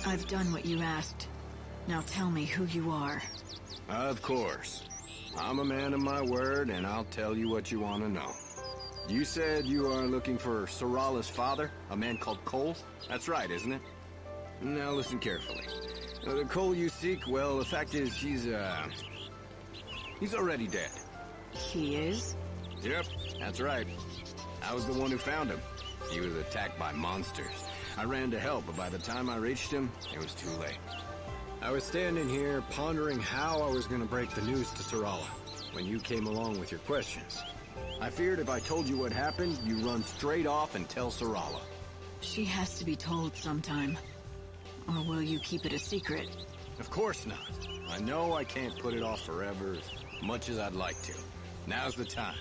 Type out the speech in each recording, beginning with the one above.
I've done what you asked. Now tell me who you are. Of course. I'm a man of my word, and I'll tell you what you want to know. You said you are looking for Sarala's father, a man called Cole? That's right, isn't it? Now listen carefully. The Cole you seek, well, the fact is he's already dead. He is? Yep, that's right. I was the one who found him. He was attacked by monsters. I ran to help, but by the time I reached him, it was too late. I was standing here pondering how I was going to break the news to Sarala when you came along with your questions. I feared if I told you what happened, you'd run straight off and tell Sarala. She has to be told sometime. Or will you keep it a secret? Of course not. I know I can't put it off forever as much as I'd like to. Now's the time.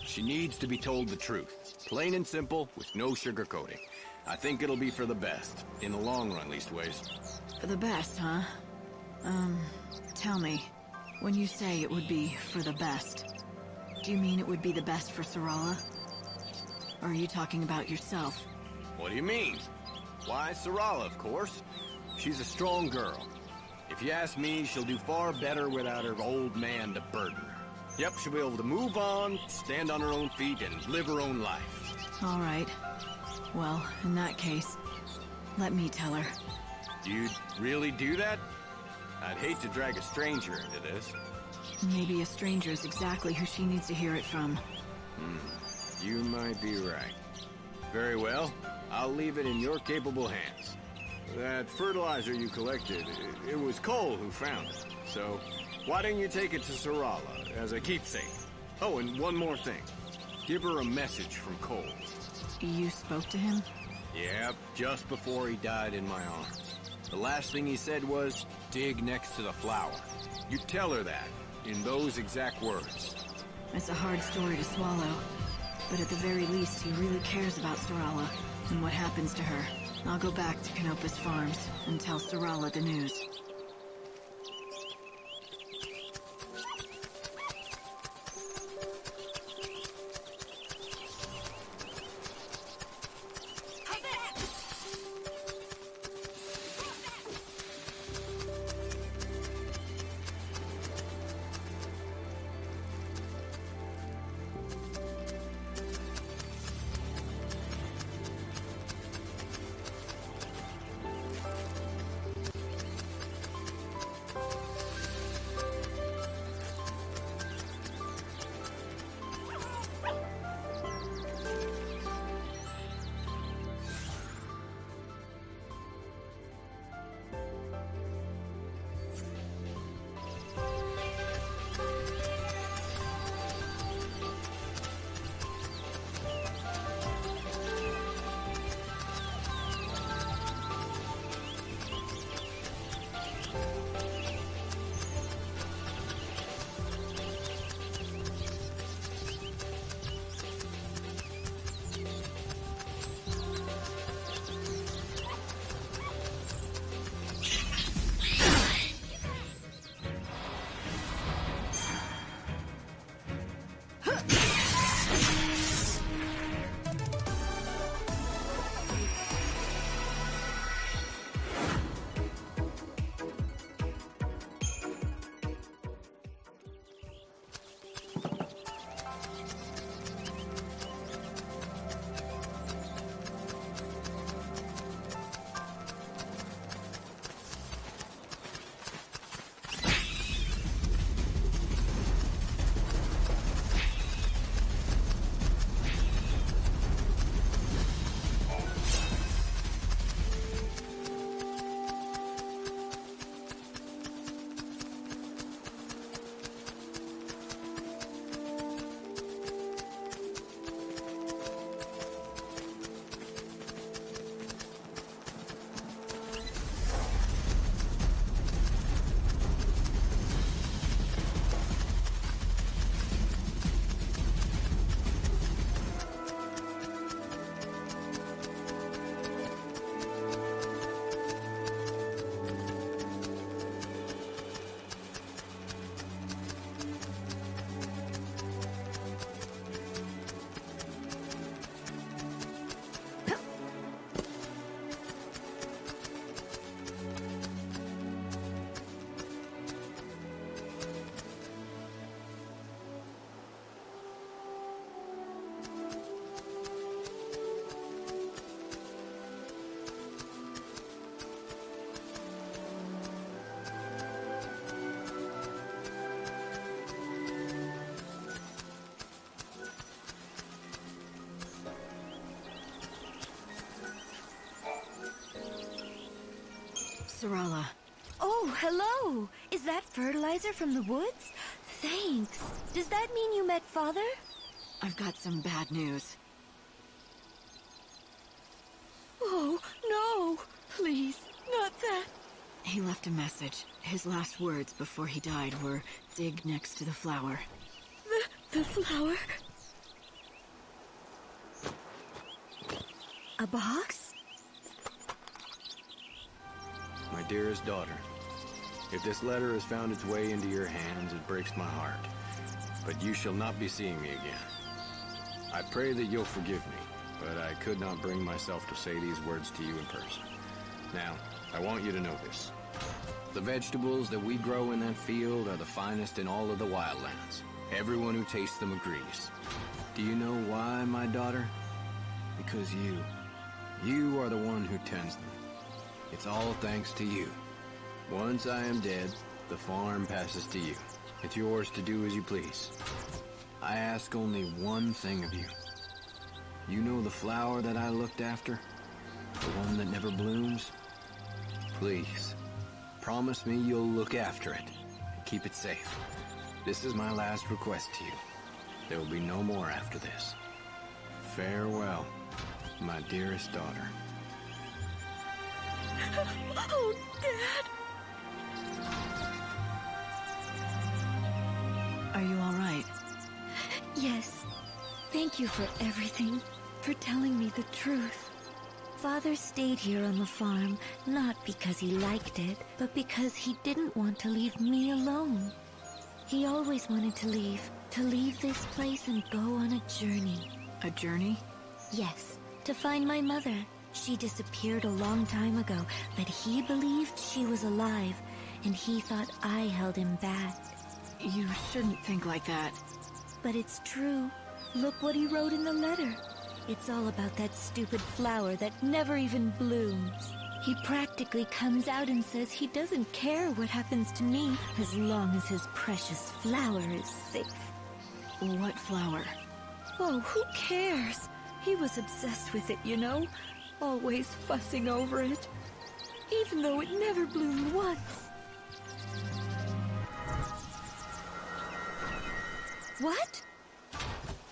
She needs to be told the truth. Plain and simple, with no sugarcoating. I think it'll be for the best. In the long run, leastways. For the best, huh? Tell me, when you say it would be for the best, do you mean it would be the best for Sarala? Or are you talking about yourself? What do you mean? Why, Sarala, of course. She's a strong girl. If you ask me, she'll do far better without her old man to burden her. Yep, she'll be able to move on, stand on her own feet, and live her own life. All right. Well, in that case, let me tell her. You'd really do that? I'd hate to drag a stranger into this. Maybe a stranger is exactly who she needs to hear it from. You might be right. Very well. I'll leave it in your capable hands. That fertilizer you collected, it was Cole who found it. So, why don't you take it to Sarala as a keepsake? Oh, and one more thing. Give her a message from Cole. You spoke to him? Yep, just before he died in my arms. The last thing he said was, dig next to the flower. You tell her that, in those exact words. It's a hard story to swallow. But at the very least, he really cares about Sarala and what happens to her. I'll go back to Canopus Farms and tell Sarala the news. Sorella. Oh, hello! Is that fertilizer from the woods? Thanks. Does that mean you met Father? I've got some bad news. Oh, no! Please, not that. He left a message. His last words before he died were, dig next to the flower. The flower? A box? My dearest daughter, if this letter has found its way into your hands, it breaks my heart. But you shall not be seeing me again. I pray that you'll forgive me, but I could not bring myself to say these words to you in person. Now, I want you to know this. The vegetables that we grow in that field are the finest in all of the wildlands. Everyone who tastes them agrees. Do you know why, my daughter? Because you are the one who tends them. It's all thanks to you. Once I am dead, the farm passes to you. It's yours to do as you please. I ask only one thing of you. You know the flower that I looked after? The one that never blooms? Please, promise me you'll look after it. Keep it safe. This is my last request to you. There will be no more after this. Farewell, my dearest daughter. Oh, Dad! Are you all right? Yes. Thank you for everything, for telling me the truth. Father stayed here on the farm, not because he liked it, but because he didn't want to leave me alone. He always wanted to leave this place and go on a journey. A journey? Yes, to find my mother. She disappeared a long time ago, but he believed she was alive, and he thought I held him back. You shouldn't think like that. But it's true. Look what he wrote in the letter. It's all about that stupid flower that never even blooms. He practically comes out and says he doesn't care what happens to me as long as his precious flower is safe. What flower? Oh, who cares? He was obsessed with it, you know? Always fussing over it. Even though it never bloomed once. What?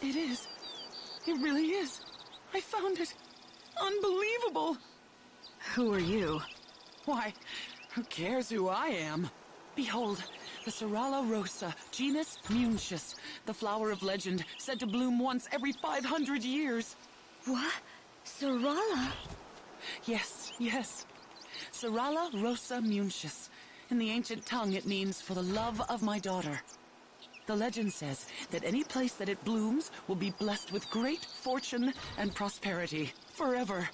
It is. It really is. I found it. Unbelievable. Who are you? Why, who cares who I am? Behold, the Soralla rosa, genus Munchus, the flower of legend, said to bloom once every 500 years. What? Soralla? Yes, yes. Soralla rosa Munchus. In the ancient tongue, it means for the love of my daughter. The legend says that any place that it blooms will be blessed with great fortune and prosperity forever.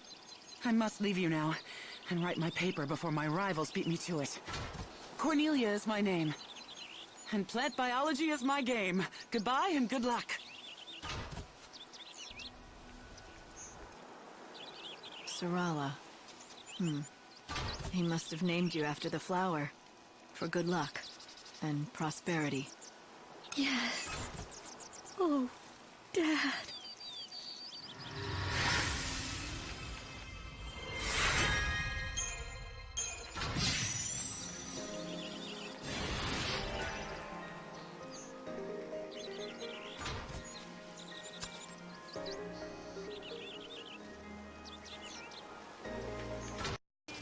I must leave you now and write my paper before my rivals beat me to it. Cornelia is my name, and plant biology is my game. Goodbye and good luck. Soralla. He must have named you after the flower. For good luck and prosperity. Yes. Oh, Dad.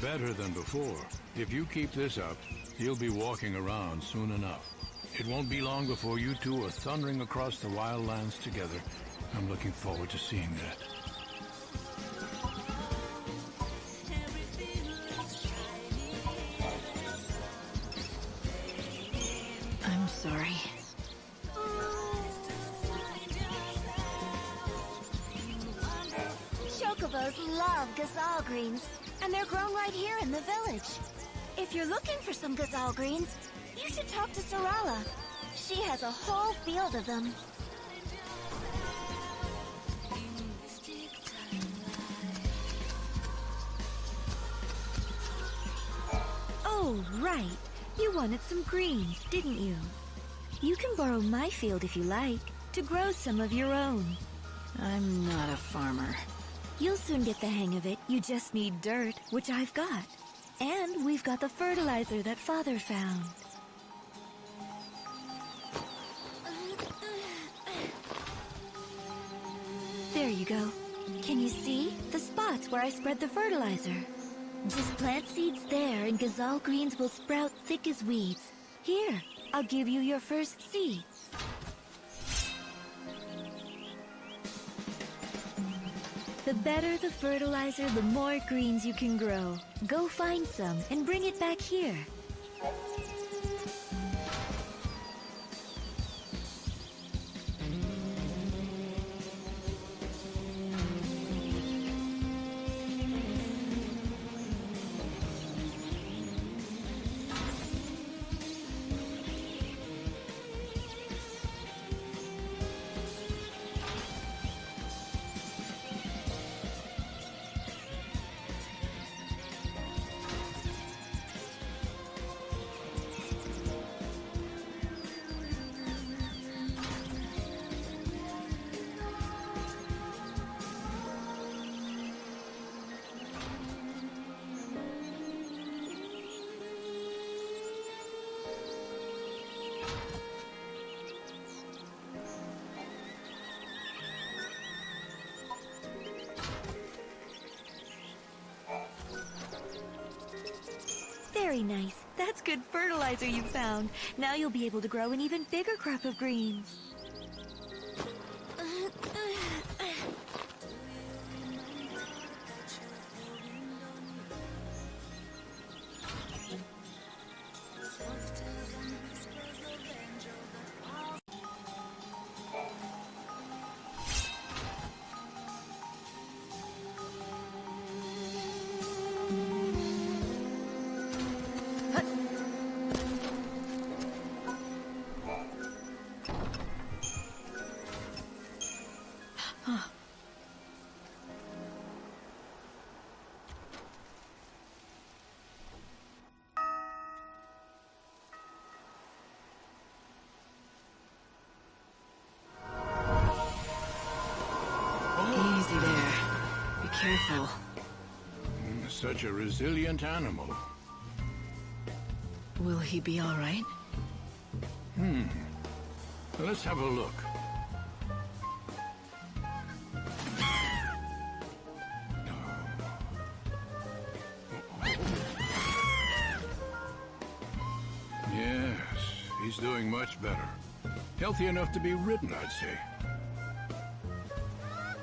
Better than before. If you keep this up, you'll be walking around soon enough. It won't be long before you two are thundering across the wildlands together. I'm looking forward to seeing that. I'm sorry. Chocobos love gazelle greens, and they're grown right here in the village. If you're looking for some gazelle greens, you should talk to Soralla. She has a whole field of them. Oh, right. You wanted some greens, didn't you? You can borrow my field if you like, to grow some of your own. I'm not a farmer. You'll soon get the hang of it. You just need dirt, which I've got. And we've got the fertilizer that Father found. There you go. Can you see? The spots where I spread the fertilizer. Just plant seeds there and gazelle greens will sprout thick as weeds. Here, I'll give you your first seeds. The better the fertilizer, the more greens you can grow. Go find some and bring it back here. Very nice. That's good fertilizer you found. Now you'll be able to grow an even bigger crop of greens. Easy there. Be careful. Such a resilient animal. Will he be all right? Let's have a look. Yes, he's doing much better. Healthy enough to be ridden, I'd say.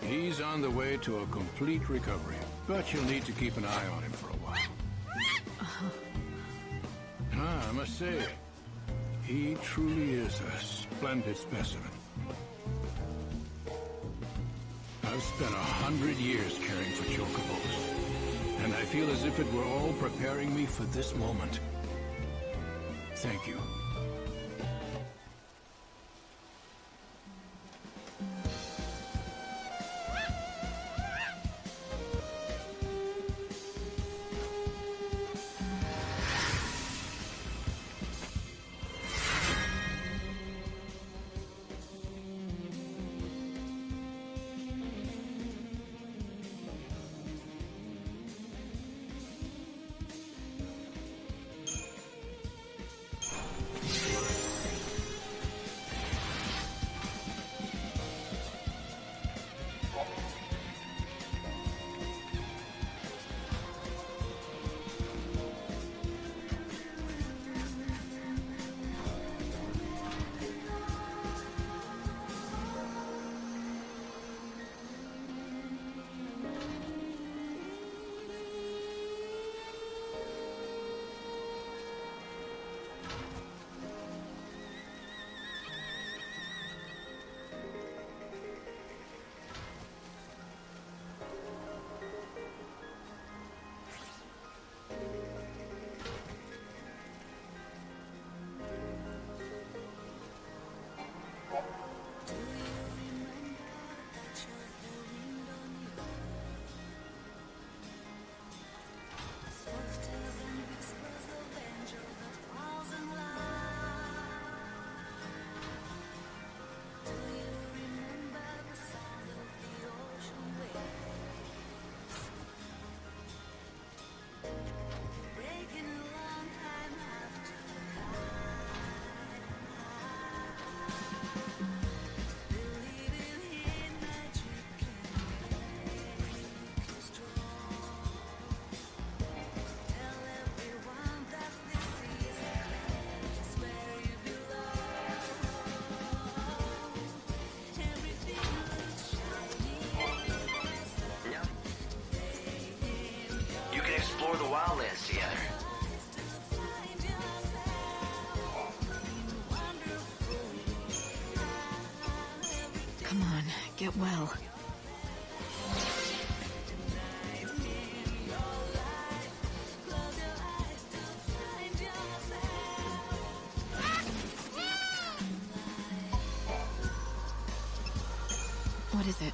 He's on the way to a complete recovery, but you'll need to keep an eye on him for a while. I must say, he truly is a splendid specimen. I've spent 100 years caring for chocobos, and I feel as if it were all preparing me for this moment. Thank you. explore the wildlands together. Come on, get well. What is it?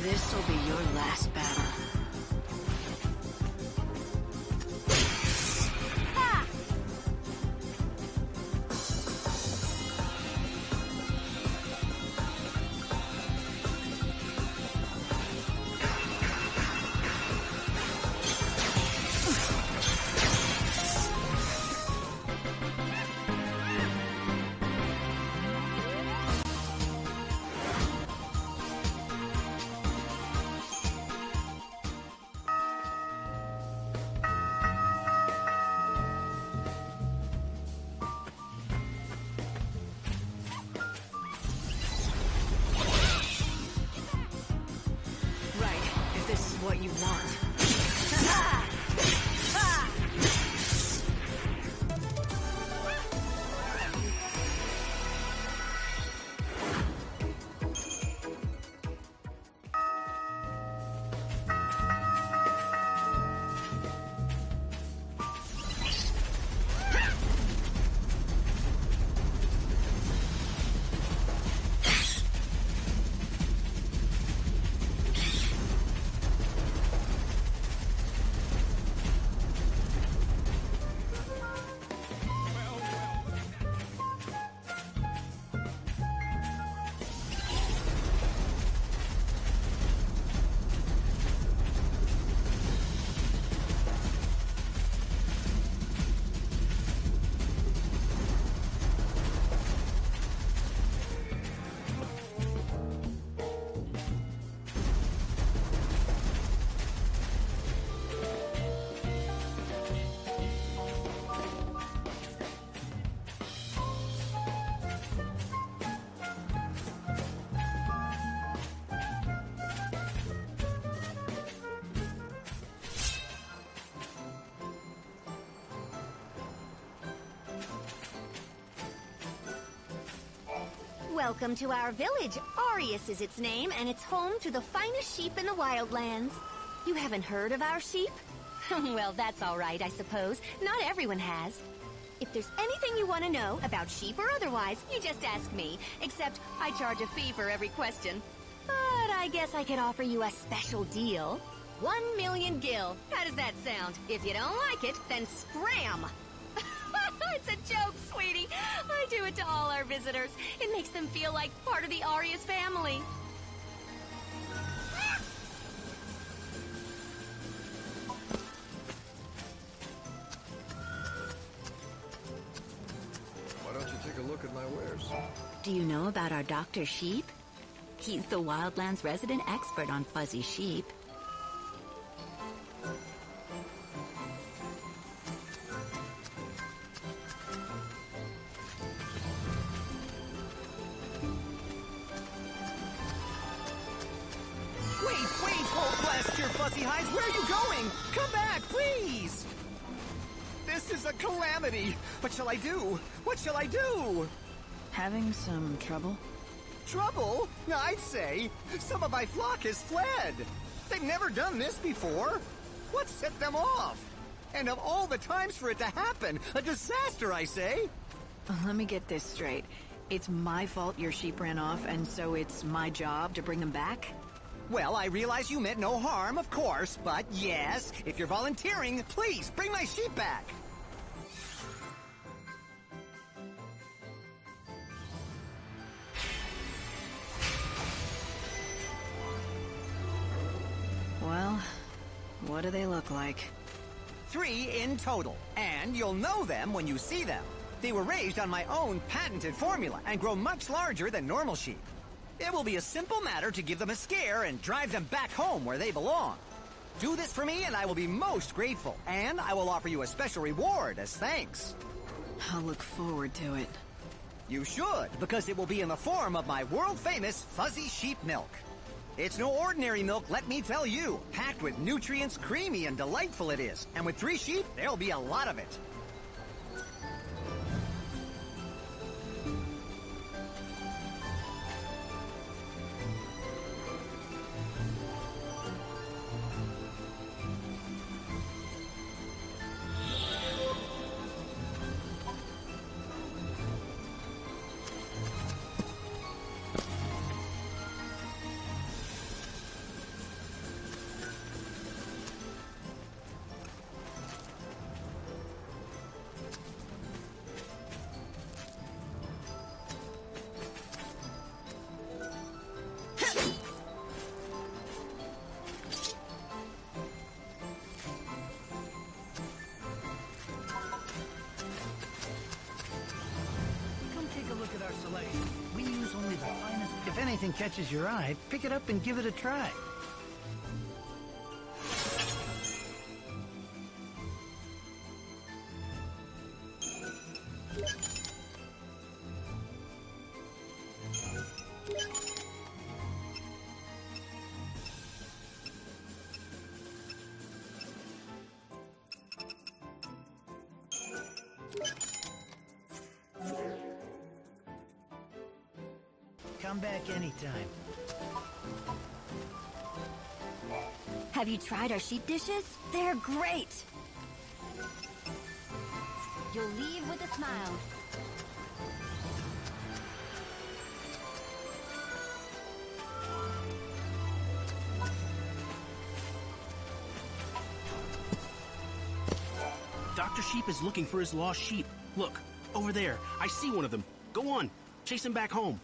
This'll be your last battle. What you want. Welcome to our village. Arius is its name, and it's home to the finest sheep in the wildlands. You haven't heard of our sheep? Well, that's all right, I suppose. Not everyone has. If there's anything you want to know, about sheep or otherwise, you just ask me. Except, I charge a fee for every question. But I guess I could offer you a special deal. 1 million gil. How does that sound? If you don't like it, then scram! It's a joke, sweetie. I do it to all our visitors. It makes them feel like part of the Arius family. Why don't you take a look at my wares? Do you know about our Dr. Sheep? He's the Wildlands resident expert on fuzzy sheep. Wait, hold blast your fuzzy hides. Where are you going? Come back, please! This is a calamity. What shall I do? What shall I do? Having some trouble? Trouble? I'd say. Some of my flock has fled. They've never done this before. What set them off? And of all the times for it to happen, a disaster, I say. Let me get this straight. It's my fault your sheep ran off, and so it's my job to bring them back? Well, I realize you meant no harm, of course, but yes, if you're volunteering, please bring my sheep back. What do they look like? 3 in total, and you'll know them when you see them. They were raised on my own patented formula and grow much larger than normal sheep. It will be a simple matter to give them a scare and drive them back home where they belong. Do this for me and I will be most grateful, and I will offer you a special reward as thanks. I'll look forward to it. You should, because it will be in the form of my world-famous fuzzy sheep milk. It's no ordinary milk, let me tell you. Packed with nutrients, creamy and delightful it is. And with 3 sheep, there'll be a lot of it. We use only the finest. If anything catches your eye, pick it up and give it a try. Come back anytime. Have you tried our sheep dishes? They're great! You'll leave with a smile. Dr. Sheep is looking for his lost sheep. Look, over there. I see one of them. Go on. Chase him back home.